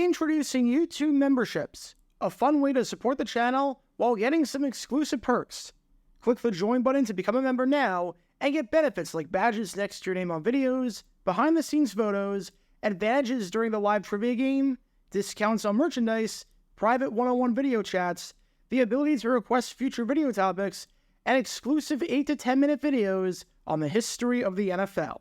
Introducing YouTube memberships, a fun way to support the channel while getting some exclusive perks. Click the join button to become a member now and get benefits like badges next to your name on videos, behind-the-scenes photos, advantages during the live trivia game, discounts on merchandise, private one-on-one video chats, the ability to request future video topics, and exclusive 8 to 10 minute videos on the history of the NFL.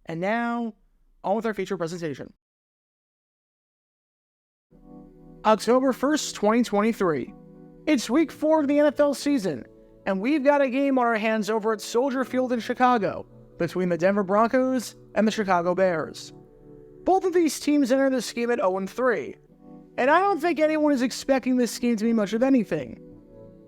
And now, on with our feature presentation. October 1st, 2023. It's week 4 of the NFL season, and we've got a game on our hands over at Soldier Field in Chicago between the Denver Broncos and the Chicago Bears. Both of these teams enter this game at 0-3, and I don't think anyone is expecting this game to be much of anything.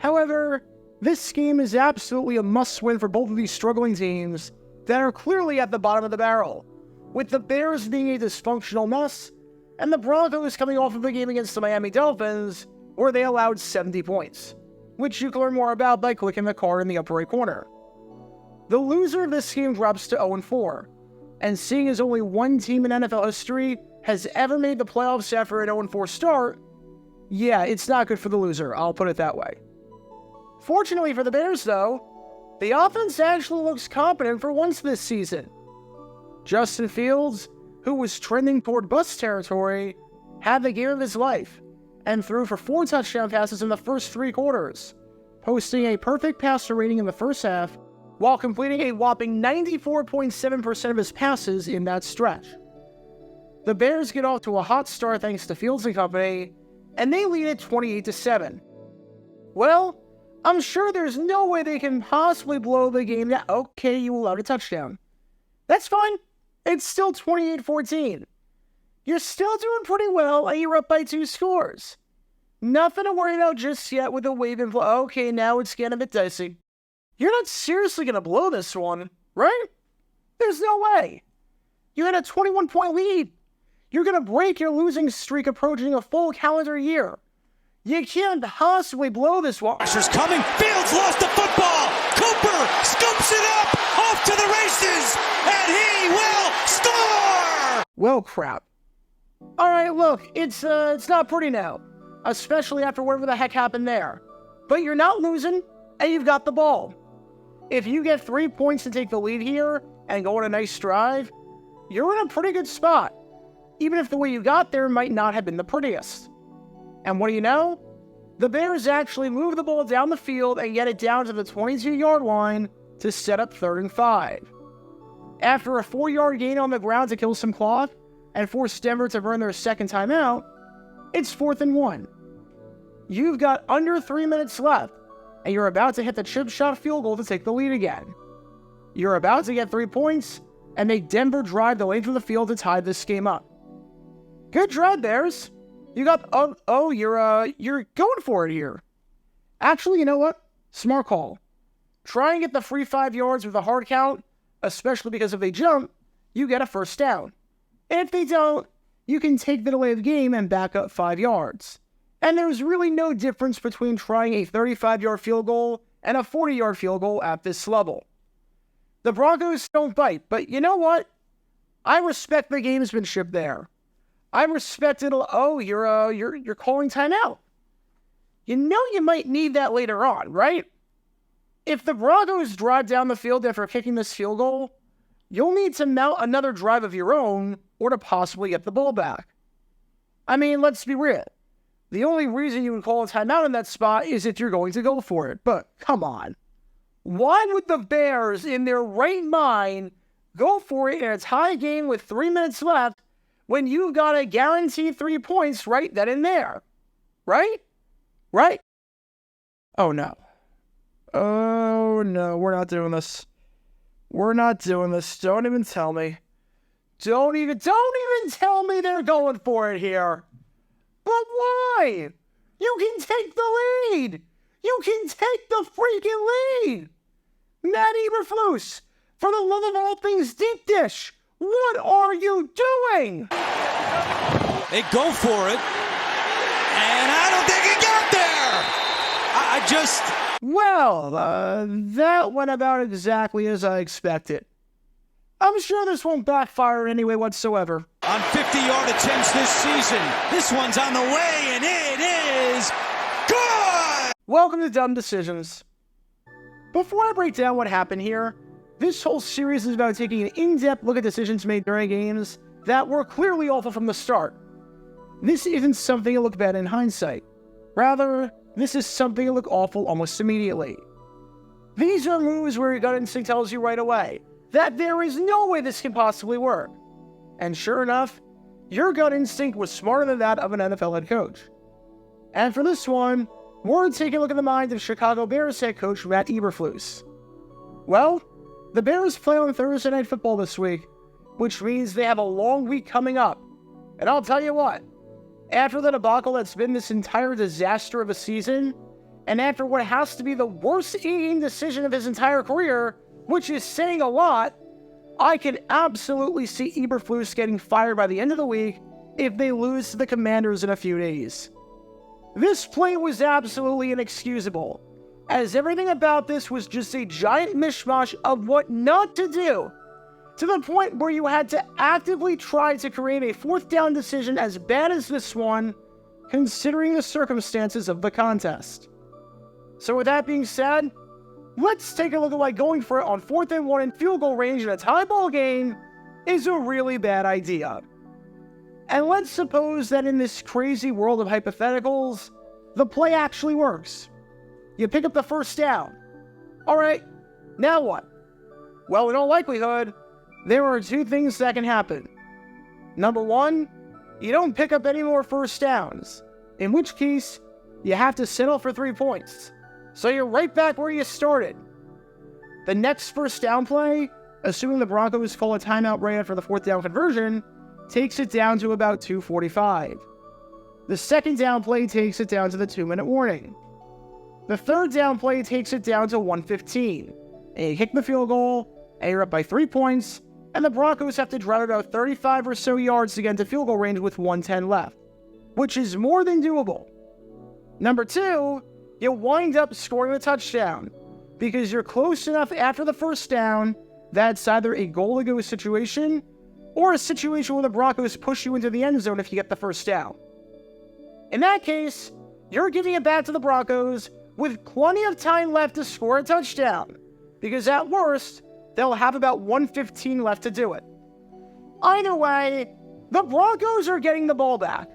However, this game is absolutely a must-win for both of these struggling teams that are clearly at the bottom of the barrel, with the Bears being a dysfunctional mess, and the Broncos coming off of a game against the Miami Dolphins where they allowed 70 points, which you can learn more about by clicking the card in the upper right corner. The loser of this game drops to 0-4, and seeing as only one team in NFL history has ever made the playoffs after an 0-4 start, yeah, it's not good for the loser, I'll put it that way. Fortunately for the Bears, though, the offense actually looks competent for once this season. Justin Fields, who was trending toward bust territory, had the game of his life and threw for 4 touchdown passes in the first 3 quarters, posting a perfect passer rating in the first half while completing a whopping 94.7% of his passes in that stretch. The Bears get off to a hot start thanks to Fields and company, and they lead it 28-7. Well, I'm sure there's no way they can possibly blow the game down. Okay, you allowed a touchdown. That's fine. It's still 28-14. You're still doing pretty well, and you're up by 2 scores. Nothing to worry about just yet with the wave and play. Okay, now it's getting a bit dicey. You're not seriously going to blow this one, right? There's no way. You had a 21-point lead. You're going to break your losing streak approaching a full calendar year. You can't possibly blow this one. Pressure's coming. Fields lost the football. Cooper scoops it up off to the races, and he will score. Well, crap. All right, look, it's not pretty now, especially after whatever the heck happened there. But you're not losing, and you've got the ball. If you get 3 points to take the lead here and go on a nice drive, you're in a pretty good spot, even if the way you got there might not have been the prettiest. And what do you know? The Bears actually move the ball down the field and get it down to the 22-yard line to set up 3rd and 5. After a 4-yard gain on the ground to kill some clock and force Denver to burn their second timeout, it's 4th and 1. You've got under 3 minutes left, and you're about to hit the chip shot field goal to take the lead again. You're about to get 3 points and make Denver drive the length of the field to tie this game up. Good drive, Bears. You got, you're going for it here. Actually, you know what? Smart call. Try and get the free 5 yards with a hard count, especially because if they jump, you get a first down. And if they don't, you can take the delay of game and back up 5 yards. And there's really no difference between trying a 35-yard field goal and a 40-yard field goal at this level. The Broncos don't bite, but you know what? I respect the gamesmanship there. I respect it. Oh, you're calling timeout. You know you might need that later on, right? If the Broncos drive down the field after kicking this field goal, you'll need to mount another drive of your own or to possibly get the ball back. I mean, let's be real. The only reason you would call a timeout in that spot is if you're going to go for it. But come on. Why would the Bears, in their right mind, go for it in a tie game with 3 minutes left when you've got a guaranteed 3 points right then and there? Right? Right? Oh, no. Oh, no. We're not doing this. We're not doing this. Don't even tell me. Don't even tell me they're going for it here. But why? You can take the lead. You can take the freaking lead. Matt Eberflus, for the love of all things deep dish, what are you doing? They go for it, and I don't think he got there. I just... Well, that went about exactly as I expected. I'm sure this won't backfire in any way whatsoever. on 50-yard attempts this season. This one's on the way, and it is good! Welcome to Dumb Decisions. Before I break down what happened here, this whole series is about taking an in-depth look at decisions made during games that were clearly awful from the start. This isn't something to look bad in hindsight. Rather, this is something to look awful almost immediately. These are moves where your gut instinct tells you right away that there is no way this can possibly work. And sure enough, your gut instinct was smarter than that of an NFL head coach. And for this one, we're taking a look at the mind of Chicago Bears head coach Matt Eberflus. Well, the Bears play on Thursday Night Football this week, which means they have a long week coming up. And I'll tell you what, after the debacle that's been this entire disaster of a season, and after what has to be the worst eating decision of his entire career, which is saying a lot, I can absolutely see Eberflus getting fired by the end of the week if they lose to the Commanders in a few days. This play was absolutely inexcusable, as everything about this was just a giant mishmash of what not to do, to the point where you had to actively try to create a fourth down decision as bad as this one, considering the circumstances of the contest. So with that being said, let's take a look at why going for it on 4th and 1 in field goal range in a tie ball game is a really bad idea. And let's suppose that in this crazy world of hypotheticals, the play actually works. You pick up the first down. Alright, now what? Well, in all likelihood, there are two things that can happen. Number one, you don't pick up any more first downs, in which case, you have to settle for 3 points. So you're right back where you started. The next first down play, assuming the Broncos call a timeout right after the 4th down conversion, takes it down to about 2:45. The second down play takes it down to the 2-minute warning. The third down play takes it down to 1:15. And you kick the field goal, and you're up by 3 points, and the Broncos have to drive about 35 or so yards to get into field goal range with 1:10 left, which is more than doable. Number two, you wind up scoring a touchdown, because you're close enough after the first down that it's either a goal-to-go situation or a situation where the Broncos push you into the end zone if you get the first down. In that case, you're giving it back to the Broncos with plenty of time left to score a touchdown, because at worst, they'll have about 1:15 left to do it. Either way, the Broncos are getting the ball back.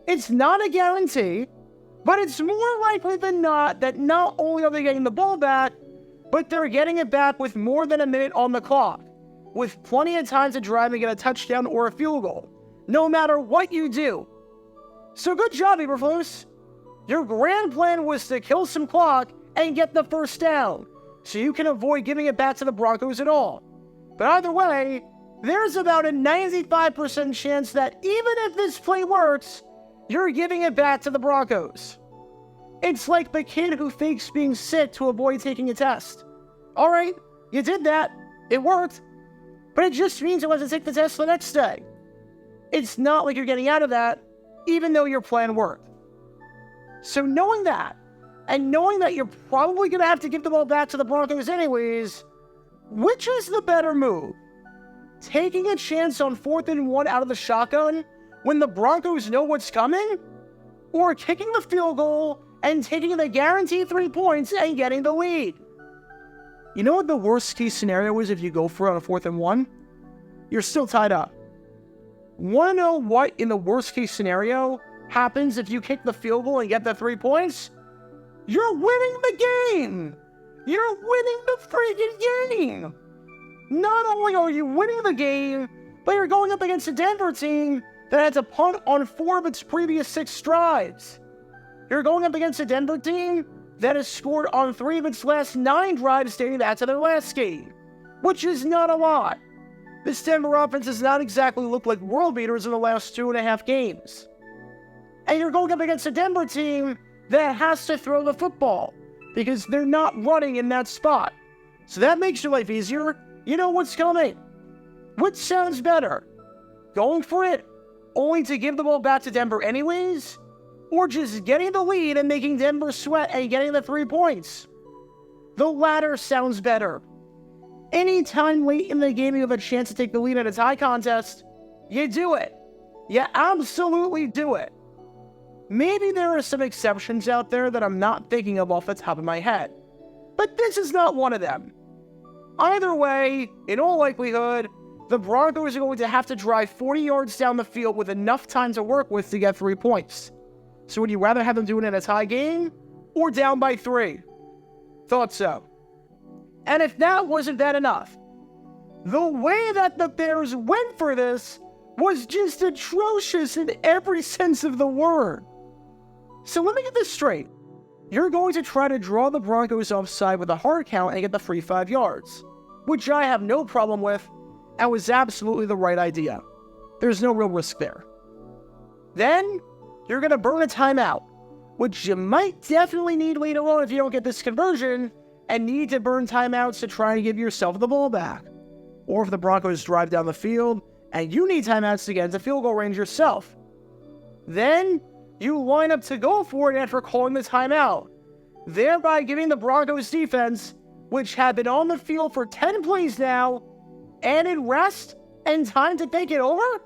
It's not a guarantee, but it's more likely than not that not only are they getting the ball back, but they're getting it back with more than a minute on the clock, with plenty of time to drive and get a touchdown or a field goal, no matter what you do. So good job, Eberflus. Your grand plan was to kill some clock and get the first down, so you can avoid giving it back to the Broncos at all. But either way, there's about a 95% chance that even if this play works, you're giving it back to the Broncos. It's like the kid who fakes being sick to avoid taking a test. Alright, you did that. It worked. But it just means you'll have to take the test the next day. It's not like you're getting out of that, even though your plan worked. So knowing that, and knowing that you're probably going to have to give the ball back to the Broncos anyways, which is the better move? Taking a chance on 4th and 1 out of the shotgun when the Broncos know what's coming? Or kicking the field goal and taking the guaranteed 3 points and getting the lead? You know what the worst case scenario is if you go for it on a 4th and 1? You're still tied up. Want to know what, in the worst case scenario, happens if you kick the field goal and get the 3 points? You're winning the game! You're winning the freaking game! Not only are you winning the game, but you're going up against a Denver team that had to punt on 4 of its previous 6 drives. You're going up against a Denver team that has scored on 3 of its last 9 drives dating back to their last game, which is not a lot. This Denver offense does not exactly look like world beaters in the last 2.5 games. And you're going up against a Denver team that has to throw the football, because they're not running in that spot. So that makes your life easier. You know what's coming. Which sounds better? Going for it, only to give the ball back to Denver anyways? Or just getting the lead and making Denver sweat and getting the 3 points? The latter sounds better. Anytime late in the game you have a chance to take the lead at a tie contest, You do it. You absolutely do it. Maybe there are some exceptions out there that I'm not thinking of off the top of my head, but this is not one of them. Either way, in all likelihood, the Broncos are going to have to drive 40 yards down the field with enough time to work with to get 3 points. So would you rather have them do it in a tie game or down by 3? Thought so. And if that wasn't that enough, the way that the Bears went for this was just atrocious in every sense of the word. So let me get this straight. You're going to try to draw the Broncos offside with a hard count and get the free 5 yards, which I have no problem with and was absolutely the right idea. There's no real risk there. Then, you're going to burn a timeout, which you might definitely need later on if you don't get this conversion and need to burn timeouts to try and give yourself the ball back. Or if the Broncos drive down the field and you need timeouts to get into field goal range yourself. Then, you line up to go for it after calling the timeout, thereby giving the Broncos defense, which had been on the field for 10 plays now, added rest and time to think it over?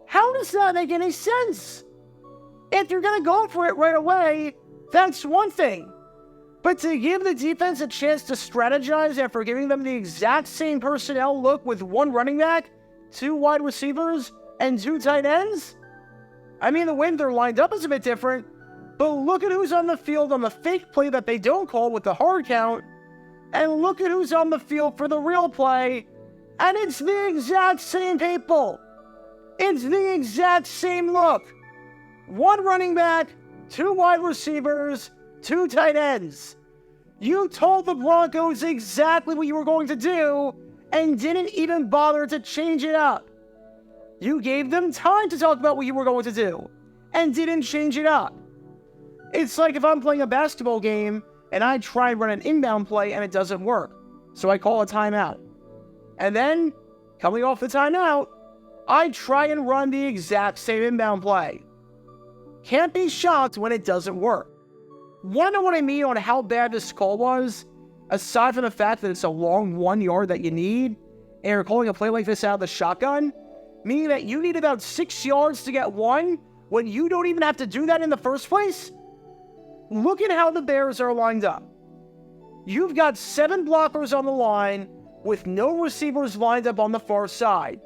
How does that make any sense? If you're going to go for it right away, that's one thing. But to give the defense a chance to strategize after giving them the exact same personnel look with 1 running back, 2 wide receivers, and 2 tight ends? I mean, the way they're lined up is a bit different, but look at who's on the field on the fake play that they don't call with the hard count, and look at who's on the field for the real play, and it's the exact same people. It's the exact same look. 1 running back, 2 wide receivers, 2 tight ends. You told the Broncos exactly what you were going to do and didn't even bother to change it up. You gave them time to talk about what you were going to do and didn't change it up. It's like if I'm playing a basketball game and I try and run an inbound play and it doesn't work, so I call a timeout. And then, coming off the timeout, I try and run the exact same inbound play. Can't be shocked when it doesn't work. Want to know what I mean on how bad this call was? Aside from the fact that it's a long 1 yard that you need, and you're calling a play like this out of the shotgun, meaning that you need about 6 yards to get 1 when you don't even have to do that in the first place? Look at how the Bears are lined up. You've got 7 blockers on the line with no receivers lined up on the far side.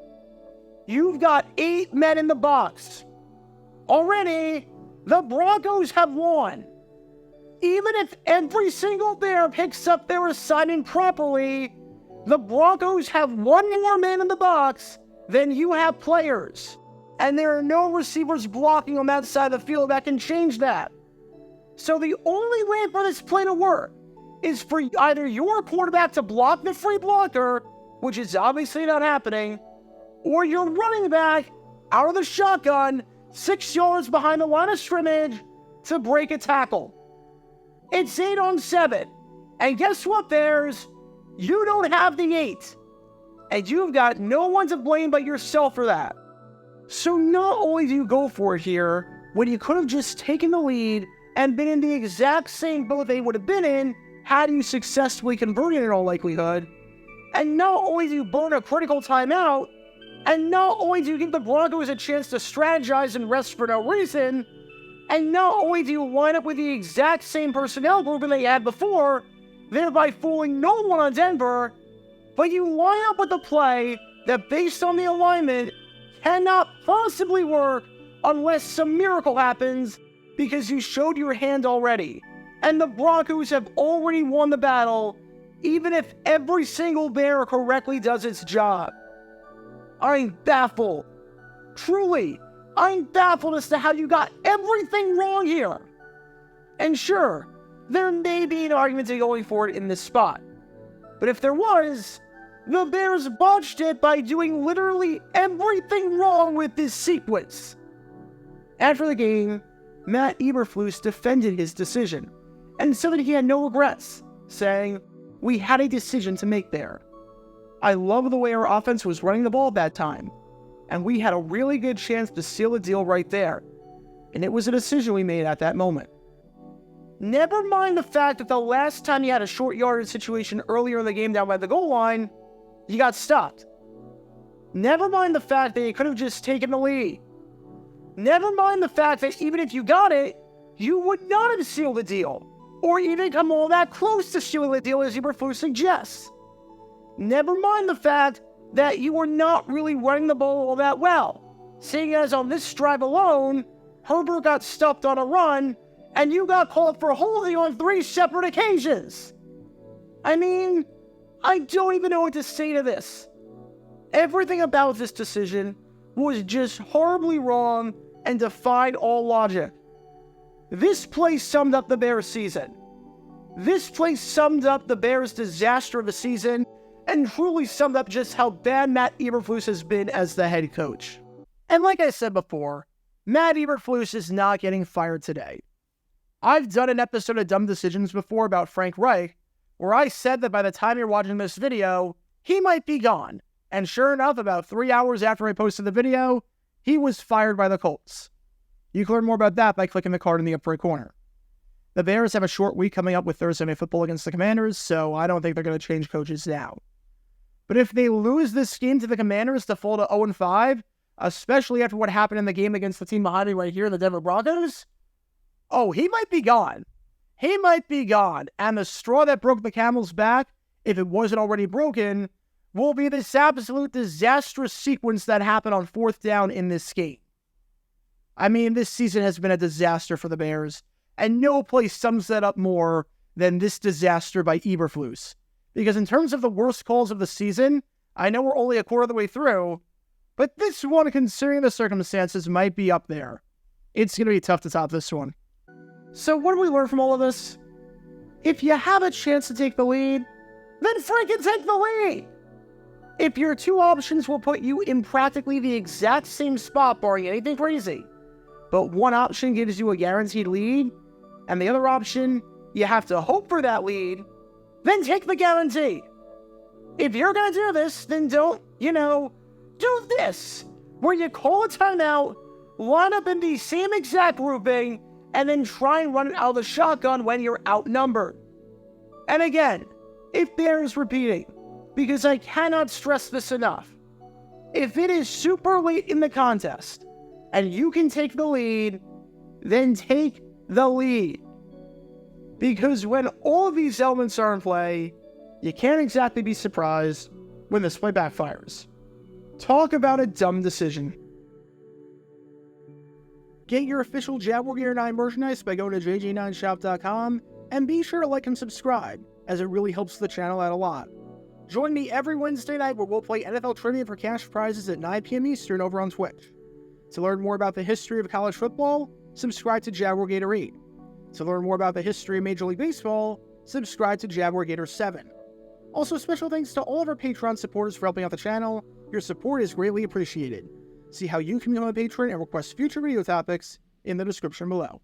You've got 8 men in the box. Already, the Broncos have won. Even if every single Bear picks up their assignment properly, the Broncos have 1 more man in the box than you have players. And there are no receivers blocking on that side of the field that can change that. So the only way for this play to work is for either your quarterback to block the free blocker, which is obviously not happening, or your running back out of the shotgun 6 yards behind the line of scrimmage to break a tackle. It's 8 on 7. And guess what, Bears? You don't have the 8. And you've got no one to blame but yourself for that. So not only do you go for it here, when you could have just taken the lead and been in the exact same boat they would have been in had you successfully converted in all likelihood, and not only do you burn a critical timeout, and not only do you give the Broncos a chance to strategize and rest for no reason, and not only do you line up with the exact same personnel grouping they had before, thereby fooling no one on Denver, but you line up with a play that, based on the alignment, cannot possibly work unless some miracle happens because you showed your hand already. And the Broncos have already won the battle, even if every single Bear correctly does its job. I'm baffled. Truly, I'm baffled as to how you got everything wrong here. And sure, there may be an argument to going for it in this spot. But if there was, the Bears botched it by doing literally everything wrong with this sequence. After the game, Matt Eberflus defended his decision and said that he had no regrets, saying, "We had a decision to make there. I love the way our offense was running the ball that time, and we had a really good chance to seal the deal right there, and it was a decision we made at that moment. Never mind the fact that the last time you had a short yardage situation earlier in the game down by the goal line, you got stopped. Never mind the fact that you could have just taken the lead. Never mind the fact that even if you got it, you would not have sealed the deal, or even come all that close to sealing the deal as Eberflus suggests. Never mind the fact that you were not really running the ball all that well, seeing as on this drive alone, Herbert got stuffed on a run, and you got called for holding on 3 separate occasions. I mean, I don't even know what to say to this. Everything about this decision was just horribly wrong and defied all logic. This play summed up the Bears' season. This play summed up the Bears' disaster of the season and truly summed up just how bad Matt Eberflus has been as the head coach. And like I said before, Matt Eberflus is not getting fired today. I've done an episode of Dumb Decisions before about Frank Reich, where I said that by the time you're watching this video, he might be gone. And sure enough, about 3 hours after I posted the video, he was fired by the Colts. You can learn more about that by clicking the card in the upper right corner. The Bears have a short week coming up with Thursday Night Football against the Commanders, so I don't think they're going to change coaches now. But if they lose this game to the Commanders to fall to 0-5, especially after what happened in the game against the team behind me right here, the Denver Broncos, oh, he might be gone. He might be gone. And the straw that broke the camel's back, if it wasn't already broken, will be this absolute disastrous sequence that happened on 4th down in this game. I mean, this season has been a disaster for the Bears, and no place sums that up more than this disaster by Eberflus. Because in terms of the worst calls of the season, I know we're only a quarter of the way through, but this one, considering the circumstances, might be up there. It's going to be tough to top this one. So what do we learn from all of this? If you have a chance to take the lead, then freaking take the lead! If your 2 options will put you in practically the exact same spot, barring anything crazy, but one option gives you a guaranteed lead, and the other option, you have to hope for that lead, then take the guarantee. If you're going to do this, then don't, do this, where you call a timeout, line up in the same exact grouping, and then try and run it out of the shotgun when you're outnumbered. And again, it bears repeating, because I cannot stress this enough. If it is super late in the contest, and you can take the lead, then take the lead. Because when all of these elements are in play, you can't exactly be surprised when this play backfires. Talk about a dumb decision. Get your official Jaguar Gear 9 merchandise by going to jj9shop.com, and be sure to like and subscribe, as it really helps the channel out a lot. Join me every Wednesday night where we'll play NFL Trivia for cash prizes at 9 p.m. Eastern over on Twitch. To learn more about the history of college football, subscribe to Jaguar Gator 8. To learn more about the history of Major League Baseball, subscribe to Jaguar Gator 7. Also, special thanks to all of our Patreon supporters for helping out the channel. Your support is greatly appreciated. See how you can become a patron and request future video topics in the description below.